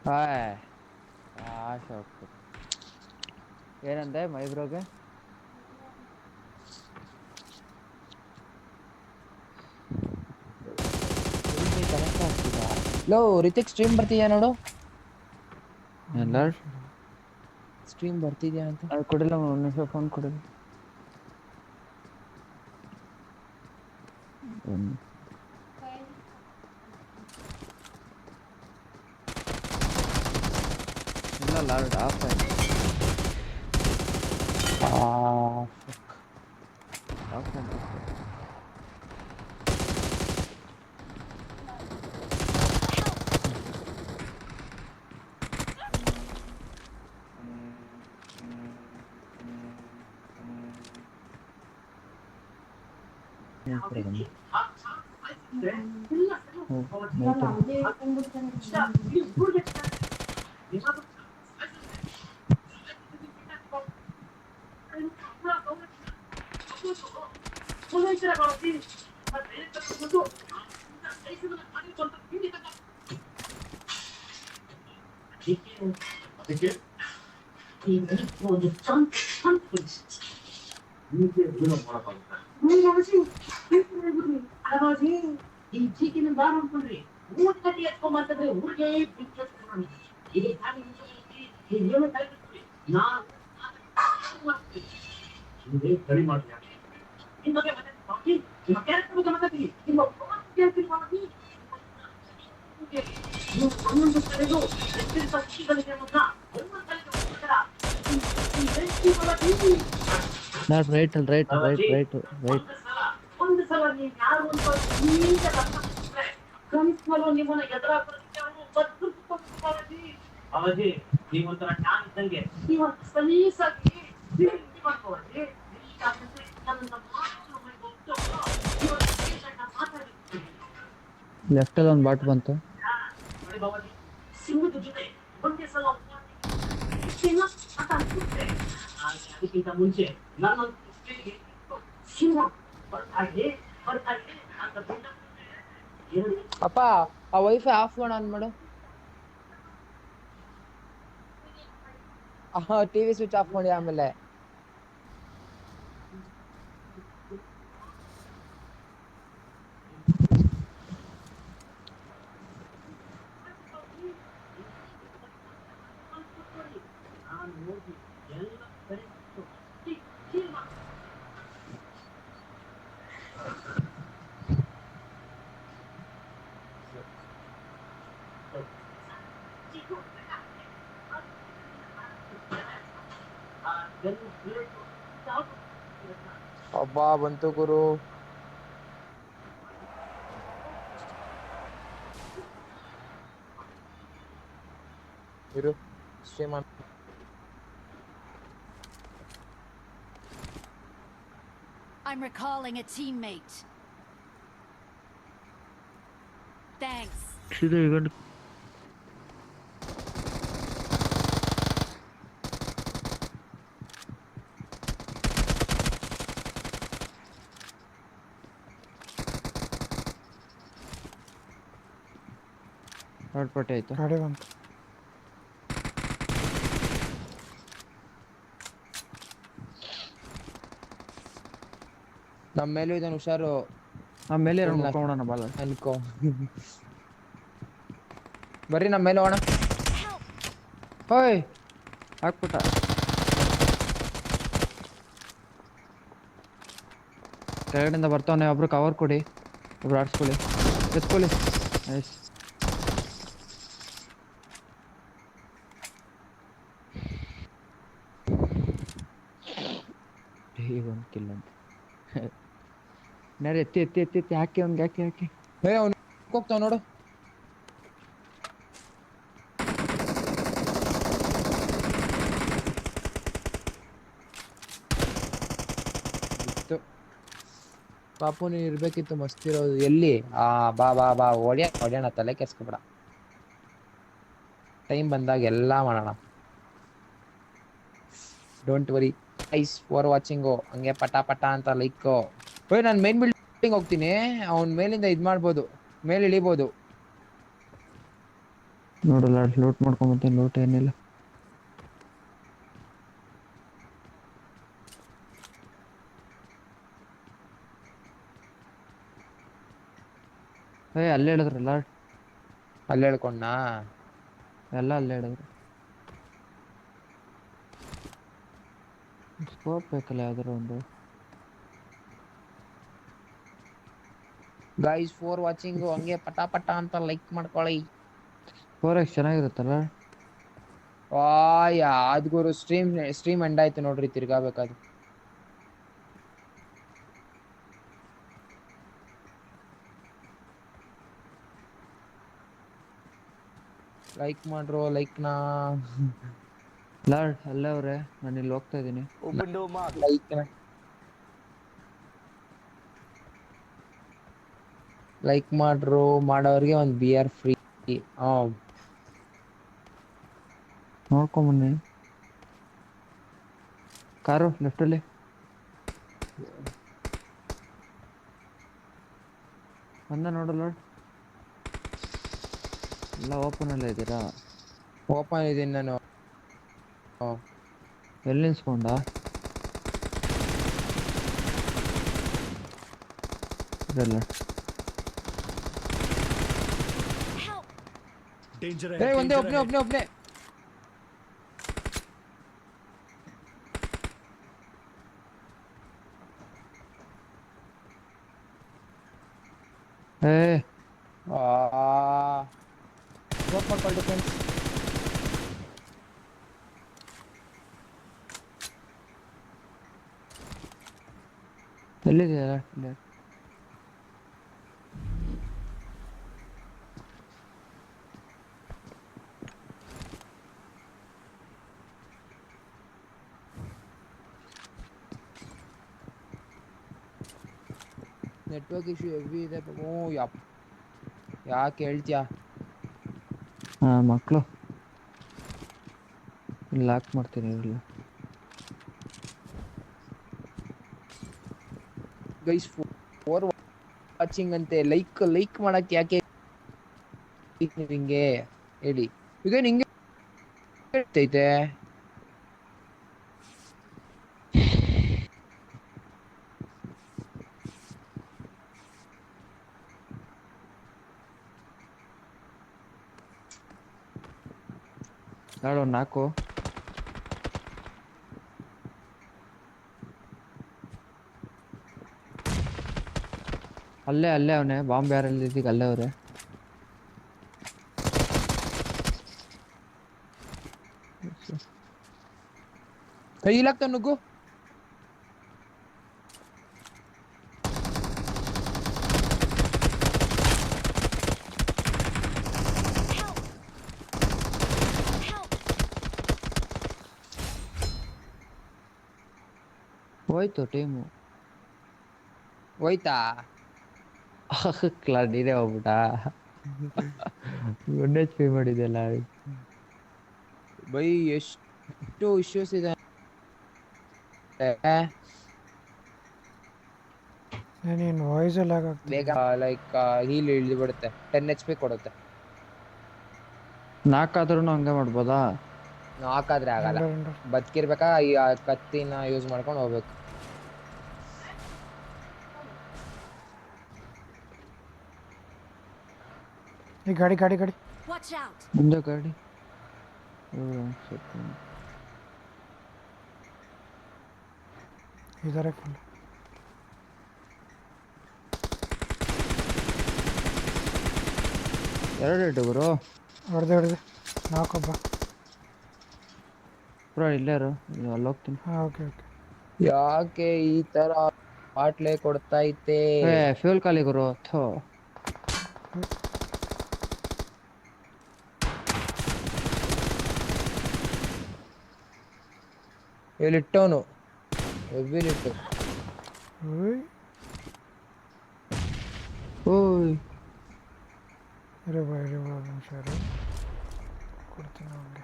Hi ಶೋಕ್ ಏನಂದೆ ಮೈಬ್ರೋಗೆ. Connect ಆಗ್ತಿದ. Low Ritik stream ಬರ್ತಿದ್ಯಾ ನೋಡು. ಎಲ್ಲ ಸ್ಟ್ರೀಮ್ ಬರ್ತಿದ್ಯಾ ಅಂತ. ಅದು ಕೊಡಿಲ್ಲ, ಒಂದು ನಿಮಿಷ ಫೋನ್ ಕೊಡಿಲ್ಲ. ಇಲ್ಲ ಲಾರ್ಡ್ ಆಫ್ ಆಯ್ತು. ಆಫ್ ಆಯ್ತು. Right right right right right. Left ಅಲ್ಲಿ ಒಂದು ಬಾಟ್ ಬಂತು. ಅಪ್ಪ ಆ ವೈಫೈ ಆಫ್ ಆನ್ ಮಾಡು. ಟಿವಿ ಸ್ವಿಚ್ ಆಫ್ ಮಾಡಿ ಆಮೇಲೆ. ಅಬ್ಬಾ ಬಂತು ಗುರು. ಇರು stream on. I'm recalling a teammate. Thanks. Third party ಆಯ್ತು. ಗಾಡಿ ಬಂತು. ನಮ್ಮ ಮೇಲೂ ಇದನ್ನು ಹುಷಾರು. ಆಮೇಲೆ ನೋಡ್ಕೊಳ್ಳೋಣ ಬಾಲ ಅನ್ಕೋ. ಬರ್ರಿ ನಮ್ಮ ಮೇಲೆ ಹೋಗೋಣ. ಹೋಯ್ ಹಾಕ್ಬಿಟ್ಟ. ಕೆಳಗಡೆಯಿಂದ ಬರ್ತಾವನೆ. ಒಬ್ರು ಕವರ್ ಕೊಡಿ, ಒಬ್ರು ಆಡ್ಸ್ಕೊಳ್ಳಿ, ಎತ್ಕೊಳ್ಳಿ. ನೈಸ್. ಒಂದು ಕಿಲ್ ಅಂತ. ಎತ್ತಿ ಎತ್ತಿ ಎತ್ತಿ ಎತ್ತಿ ಹಾಕಿ ಅವ್ನಿಗೆ, ಹಾಕಿ ಹಾಕಿ. ಅವ್ನು ಹೋಗ್ತಾವ ನೋಡು. ಪಾಪು ನೀನ್ ಇರ್ಬೇಕಿತ್ತು, ಮಸ್ತ್ ಇರೋದು. ಎಲ್ಲಿ ಬಾ ಬಾ ಬಾ ಹೊಡ್ಯೋಣ, ತಲೆ ಕೆಸ್ಕೊಬೇಡ. ಟೈಮ್ ಬಂದಾಗ ಎಲ್ಲಾ ಮಾಡೋಣ. Don't worry. Ice for watching. ಹಂಗೆ ಪಟ ಪಟ ಅಂತ ಲೈಕ್. ನಾನು ಮೇನ್ ಬಿಲ್ಡಿಂಗ್ ಹೋಗ್ತೀನಿ. ಅವ್ನ್ ಮೇಲಿಂದ ಇದ್ ಮಾಡ್ಬೋದು, ಮೇಲೆ ಇಳಿಬೋದು. ನೋಡಲ್ಲ ಲೂಟ್ ಮಾಡ್ಕೊಂಬತ್ತೀನಿ, ಲೂಟ್ ಏನಿಲ್ಲ. ಅಲ್ಲೇ ಹೇಳಿದ್ರಲ್ಲ, ಅಲ್ಲಿ ಹೇಳ್ಕೊಂಡ್ನಾ? ಎಲ್ಲ ಅಲ್ಲೇ ಹೇಳಿದ್ರು. ಸ್ಕೋಪ್ ಬೇಕಲ್ಲ ಯಾವ್ದಾರ ಒಂದು. ಗೈಸ್ ಫಾರ್ ವಾಚಿಂಗ್, ಹಂಗೆ ಪಟ ಪಟ ಅಂತ ಲೈಕ್ ಮಾಡ್ಕೊಳ್ಳಿ. 4x ಚೆನ್ನಾಗಿರುತ್ತಲ್ಲ. ಯಾದ್ ಗುರು, ಸ್ಟ್ರೀಮ್ ಎಂಡ್ ಆಯ್ತು ನೋಡ್ರಿ, ತಿರ್ಗಾಬೇಕಾದ್ರೆ. ಲೈಕ್ ಮಾಡ್ರೋ, ಲೈಕ್ನಾ. ಲಾರ್ಡ್ ಅಲ್ಲೇ ಅವ್ರೆ, ನಾನು ಇಲ್ಲಿ ಹೋಗ್ತಾ ಇದ್ದೀನಿ. Open door mark. ಲೈಕ್ ಮಾಡ್ರು, ಮಾಡೋರಿಗೆ ಒಂದು ಬಿಯರ್ ಫ್ರೀ. ನೋಡ್ಕೊಂಬನ್ನಿ. ಕಾರು ಲೆಫ್ಟಲ್ಲಿ ಬಂದ ನೋಡು ಲಾರ್ಡ್. ಎಲ್ಲ ಓಪನ್ ಅಲ್ಲೇ ಇದ್ದೀರಾ? ಓಪನ್ ಇದೀನಿ ನಾನು. ಎಲ್ಲಿ ನಿಲ್ಸ್ಕೊಂಡ? ಇದಲ್ಲ. Help! Danger ಏ ahead. ಒಂದೇ, Danger ಒಬ್ನೇ ahead. ಒಬ್ನೇ ಒಬ್ನೇ. ಏ ಡ್ರಾಪ್ ಮಾಡ್ಕೊಳ್ಳಿ ಫ್ರೆಂಡ್ಸ್. ಎಲ್ಲಿದೆಯಲ್ಲ? ನೆಟ್ವರ್ಕ್ ಇಶ್ಯೂ ಹೆವಿ ಇದೆ. ಯಾಕೆ ಹೇಳ್ತೀಯಾ? ಮಕ್ಕಳು ಲಾಕ್ ಮಾಡ್ತೀನಿ ಇರಲ್ಲ. ಗೈಸ್ ಫಾರ್ ವಾಚಿಂಗ್ ಅಂತೆ, ಲೈಕ್ ಮಾಡಕ್ ಯಾಕೆ ಹಿಂಗೆ ಹೇಳಿ? ಈಗ ನಿಂಗೆ ಹೇಳ್ತೈತೆ. ನಾಳೆ ಒಂದು 4 ಅಲ್ಲೇ ಅವನೇ. ಬಾಂಬ್ ಯಾರಲ್ಲಿ ಇದ್ದೀಗ ಅಲ್ಲೇ ಅವ್ರೆ. ಇಲ್ಲಾಗ್ತ ನುಗ್ಗು. Help! Help! ಹೋಯ್ತು ಟೀಮು. ಹೋಯ್ತಾ? ನೀನೇ ಹೋಗ್ಬಿಟ್ಟ. 1 HP ಮಾಡಿದೆಲ್ಲ. ಬೈ ಎಷ್ಟು ಇಶ್ಯೂಸ್ ಇದೆ. ನೀನು ವಾಯ್ಸಲ್ಲಿ ಆಗಾಗ್ತದೆ. ಬೇಗ ಲೈಕ್ ಹೀಲ್ ಇಳಿದು ಬಿಡುತ್ತೆ, 10 HP ಕೊಡುತ್ತೆ. 4 ಆದ್ರೂ ಹಂಗೆ ಮಾಡ್ಬೋದಾ? ಹಾಕಾದ್ರೆ ಆಗಲ್ಲ. ರೆಂಡರ್ ಬದುಕಿರ್ಬೇಕಾ ಈ ಕತ್ತಿನ ಯೂಸ್ ಮಾಡ್ಕೊಂಡು ಹೋಗ್ಬೇಕು. ಈ ಗಾಡಿ ಗಾಡಿ ಗಾಡಿ Watch out! ಮುಂದೆ ಗಾಡಿ. ಇದಾರೆ ಫುಲ್. ಎರಡು ಗುರು. ಹೊಡೆದೆ ನಾಲ್ಕೊಬ್ಬ. ಪುರ ಇಲ್ಲಾರು ಅಲ್ಲಿ ಹೋಗ್ತೀನಿ. ಹಾಂ ಓಕೆ. ಯಾಕೆ ಈ ತರ ಬಾಟ್ಲೆ ಕೊಡ್ತೈತೆ? ಫ್ಯೂಲ್ ಖಾಲಿ ಗುರು. ಥೋ ಇಲ್ಲಿಟ್ಟವನು ಎವ್ವಿಲಿಟ್ಟು. ಓಯ್ ಇರೋ ನಿಮಿಷ ಕೊಡ್ತೀನಿ ಅವ್ನಿಗೆ.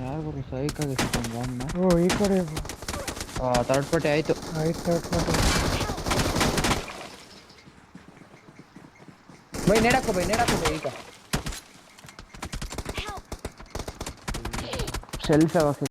ಯಾರು ಗುರು ಸೈಕಾಗಿ ಬಾಂಬ್ನ. ಓ ಈ ಕಡೆ ಥರ್ಡ್ ಪಾರ್ಟಿ ಆಯ್ತು. ಆಯ್ತು. ಬೈ ನೇಡಾಕೋ ಬೈ ಈಗ Help! ಶೆಲ್ಫ್ ಯಾವಾಗ